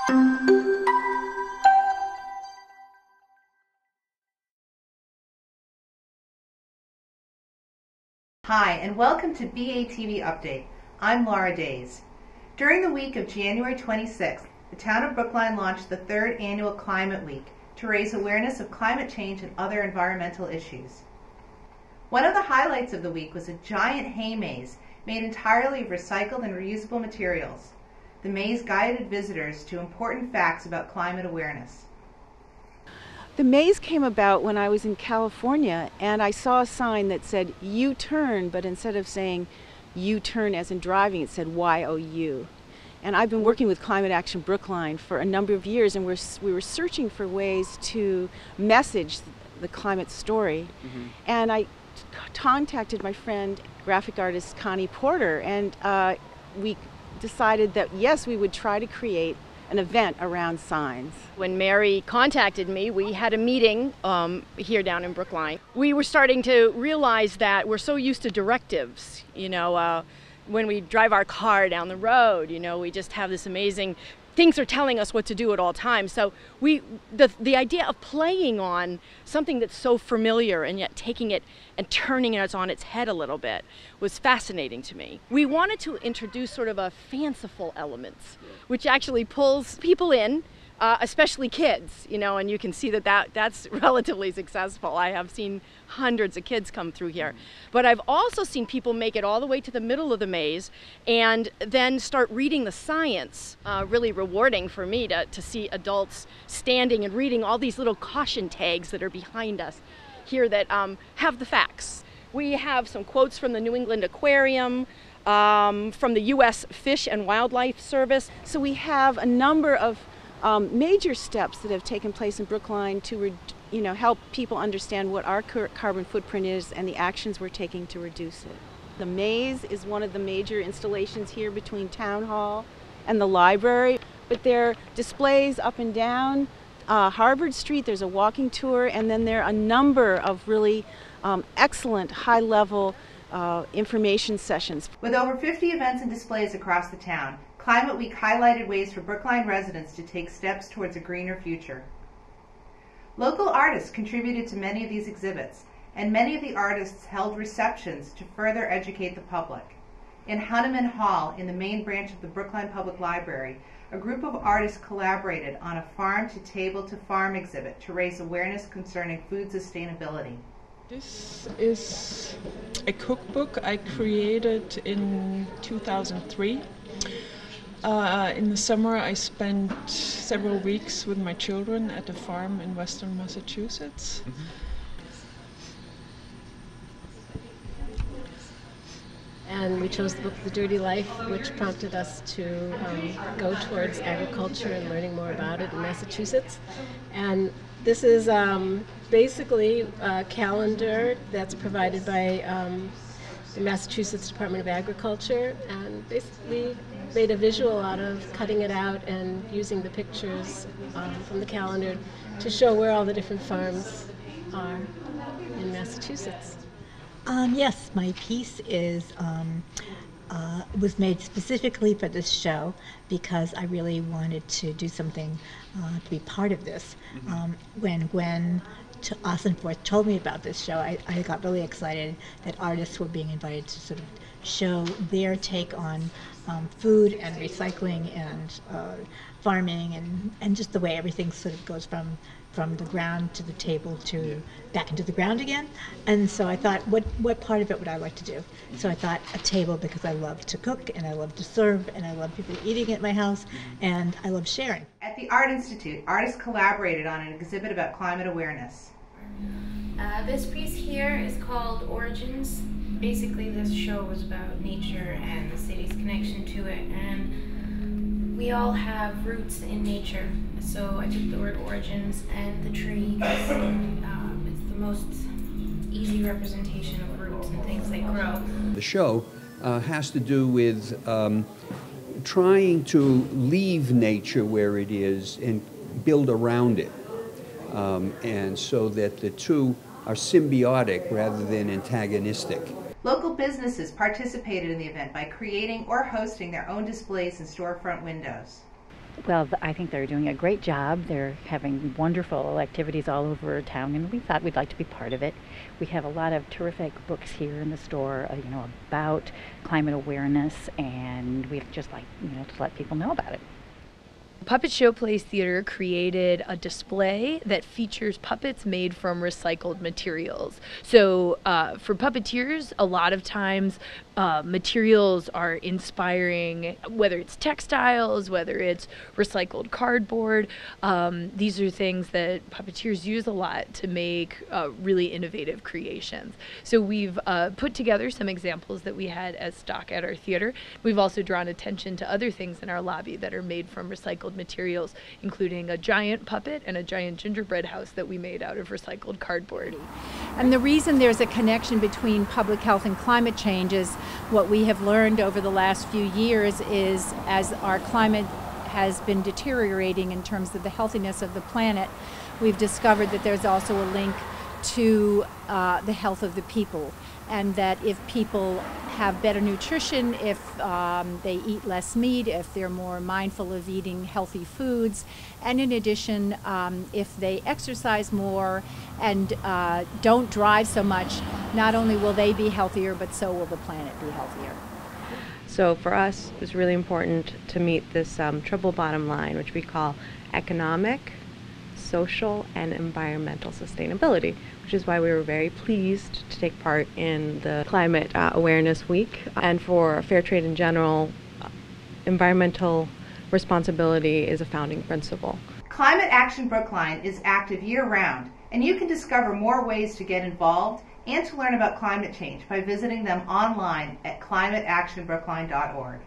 Hi, and welcome to BATV Update. I'm Laura Days. During the week of January 26th, the town of Brookline launched the third annual Climate Week to raise awareness of climate change and other environmental issues. One of the highlights of the week was a giant hay maze made entirely of recycled and reusable materials. The maze guided visitors to important facts about climate awareness. The maze came about when I was in California and I saw a sign that said U-turn, but instead of saying U-turn as in driving, it said Y-O-U. And I've been working with Climate Action Brookline for a number of years, and we were searching for ways to message the climate story. And I contacted my friend, graphic artist Connie Porter, and we decided that yes, we would try to create an event around signs. When Mary contacted me, we had a meeting here down in Brookline. We were starting to realize that we're so used to directives, when we drive our car down the road, we just have this amazing, things are telling us what to do at all times. So the idea of playing on something that's so familiar and yet taking it and turning it on its head a little bit was fascinating to me. We wanted to introduce sort of a fanciful element, which actually pulls people in, especially kids, and you can see that's relatively successful. I have seen hundreds of kids come through here. But I've also seen people make it all the way to the middle of the maze and then start reading the science. Really rewarding for me to see adults standing and reading all these little caution tags that are behind us here that have the facts. We have some quotes from the New England Aquarium, from the U.S. Fish and Wildlife Service. So we have a number of major steps that have taken place in Brookline to help people understand what our carbon footprint is and the actions we're taking to reduce it. The maze is one of the major installations here between Town Hall and the library, but there are displays up and down Harvard Street. There's a walking tour, and then there are a number of really excellent high-level information sessions. With over 50 events and displays across the town, Climate Week highlighted ways for Brookline residents to take steps towards a greener future. Local artists contributed to many of these exhibits, and many of the artists held receptions to further educate the public. In Hunneman Hall, in the main branch of the Brookline Public Library, a group of artists collaborated on a farm-to-table-to-farm exhibit to raise awareness concerning food sustainability. This is a cookbook I created in 2003. In the summer, I spent several weeks with my children at a farm in western Massachusetts. And we chose the book The Dirty Life, which prompted us to go towards agriculture and learning more about it in Massachusetts. And this is basically a calendar that's provided by the Massachusetts Department of Agriculture, and basically made a visual out of cutting it out and using the pictures from the calendar to show where all the different farms are in Massachusetts. Yes, my piece was made specifically for this show because I really wanted to do something to be part of this. When Gwen Ossenforth told me about this show, I got really excited that artists were being invited to sort of show their take on food and recycling and farming and just the way everything sort of goes from the ground to the table to back into the ground again. And so I thought, what part of it would I like to do? So I thought a table, because I love to cook and I love to serve and I love people eating at my house and I love sharing. At the Art Institute, artists collaborated on an exhibit about climate awareness. This piece here is called Origins. Basically, this show was about nature and the city's connection to it, and we all have roots in nature. So I took the word origins and the tree because it's the most easy representation of roots and things that grow. The show has to do with trying to leave nature where it is and build around it, and so that the two are symbiotic rather than antagonistic. Local businesses participated in the event by creating or hosting their own displays in storefront windows. Well, I think they're doing a great job. They're having wonderful activities all over town, and we thought we'd like to be part of it. We have a lot of terrific books here in the store, about climate awareness, and we'd just like, to let people know about it. Puppet Showplace Theater created a display that features puppets made from recycled materials. So for puppeteers, a lot of times materials are inspiring, whether it's textiles, whether it's recycled cardboard. These are things that puppeteers use a lot to make really innovative creations. So we've put together some examples that we had as stock at our theater. We've also drawn attention to other things in our lobby that are made from recycled materials, including a giant puppet and a giant gingerbread house that we made out of recycled cardboard. And the reason there's a connection between public health and climate change is what we have learned over the last few years is as our climate has been deteriorating in terms of the healthiness of the planet, we've discovered that there's also a link to the health of the people, and that if people have better nutrition, if they eat less meat, if they're more mindful of eating healthy foods, and in addition, if they exercise more and don't drive so much, not only will they be healthier, but so will the planet be healthier. So for us, it was really important to meet this triple bottom line, which we call economic, social, and environmental sustainability, which is why we were very pleased to take part in the Climate Awareness Week. And for fair trade in general, environmental responsibility is a founding principle. Climate Action Brookline is active year-round, and you can discover more ways to get involved and to learn about climate change by visiting them online at climateactionbrookline.org.